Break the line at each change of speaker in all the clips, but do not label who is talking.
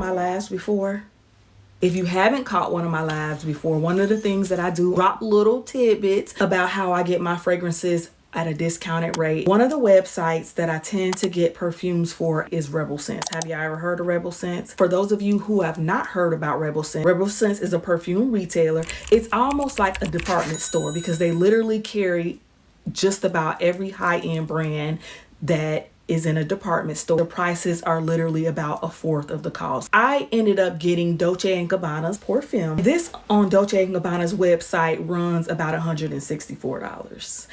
my lives before? If you haven't caught one of my lives before, one of the things that I do, drop little tidbits about how I get my fragrances at a discounted rate. One of the websites that I tend to get perfumes for is Rebel Scents. Have you ever heard of Rebel Scents? For those of you who have not heard about Rebel Scents is a perfume retailer. It's almost like a department store because they literally carry just about every high-end brand that is in a department store. The prices are literally about a fourth of the cost. I ended up getting Dolce & Gabbana's Perfume. This on Dolce & Gabbana's website runs about $164.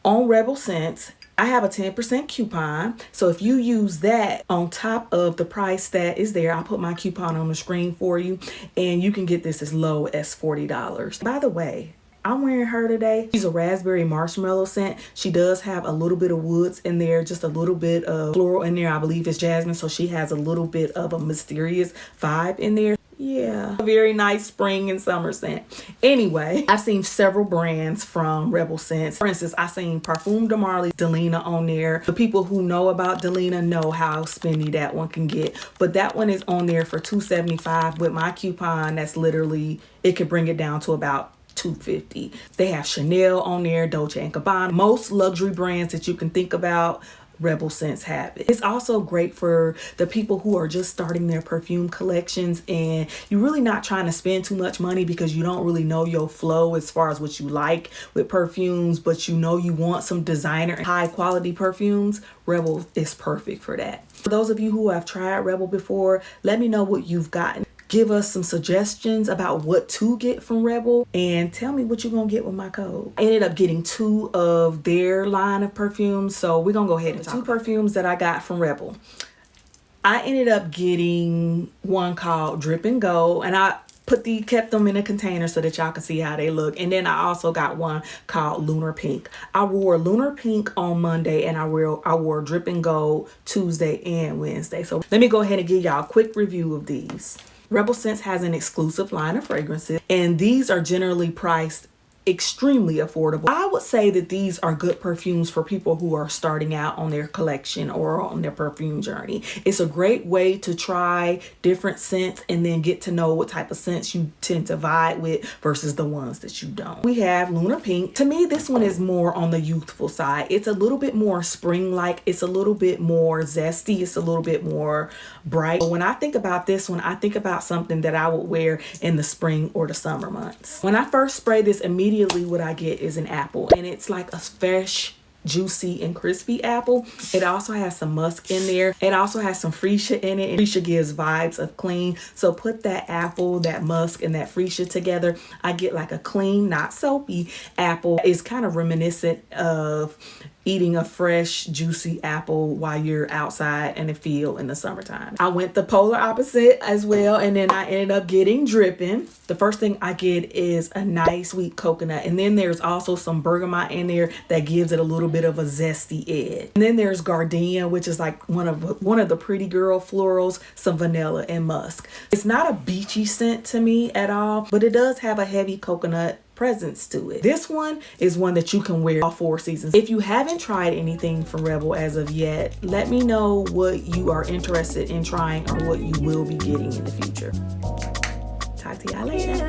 On Rebel Scents, I have a 10% coupon. So if you use that on top of the price that is there, I'll put my coupon on the screen for you and you can get this as low as $40. By the way, I'm wearing her today. She's a raspberry marshmallow scent. She does have a little bit of woods in there, just a little bit of floral in there. I believe it's jasmine, so she has a little bit of a mysterious vibe in there. Yeah, a very nice spring and summer scent. Anyway, I've seen several brands from Rebel Scents. For instance, I've seen Parfum de Marly, Delina on there. The people who know about Delina know how spendy that one can get. But that one is on there for $275. With my coupon, that's literally, it could bring it down to about $250. They have Chanel on there, Dolce & Gabbana. Most luxury brands that you can think about, Rebel Scents have it. It's also great for the people who are just starting their perfume collections and you're really not trying to spend too much money because you don't really know your flow as far as what you like with perfumes, but you know you want some designer high quality perfumes. Rebel is perfect for that. For those of you who have tried Rebel before, let me know what you've gotten. Give us some suggestions about what to get from Rebel and tell me what you're gonna get with my code. I ended up getting 2 of their line of perfumes, so we're gonna go ahead and talk. 2 perfumes that I got from Rebel. I ended up getting one called Drip and Go, and I kept them in a container so that y'all can see how they look. And then I also got one called Lunar Pink. I wore Lunar Pink on Monday and I wore Drip and Go Tuesday and Wednesday. So let me go ahead and give y'all a quick review of these. Rebel Scents has an exclusive line of fragrances and these are generally priced extremely affordable. I would say that these are good perfumes for people who are starting out on their collection or on their perfume journey. It's a great way to try different scents and then get to know what type of scents you tend to vibe with versus the ones that you don't. We have Lunar Pink. To me, this one is more on the youthful side. It's a little bit more spring-like. It's a little bit more zesty. It's a little bit more bright. But when I think about this one, I think about something that I would wear in the spring or the summer months. When I first spray this, immediately what I get is an apple, and it's like a fresh, juicy and crispy apple. It also has some musk in there. It also has some freesia in it. Freesia gives vibes of clean. So put that apple, that musk, and that freesia together. I get like a clean, not soapy apple. It's kind of reminiscent of eating a fresh, juicy apple while you're outside in the field in the summertime. I went the polar opposite as well, and then I ended up getting Drippin'. The first thing I get is a nice sweet coconut, and then there's also some bergamot in there that gives it a little bit of a zesty edge. And then there's gardenia, which is like one of the pretty girl florals, some vanilla and musk. It's not a beachy scent to me at all, but it does have a heavy coconut presence to it. This one is one that you can wear all 4 seasons. If you haven't tried anything from Rebel as of yet, let me know what you are interested in trying or what you will be getting in the future. Talk to y'all later.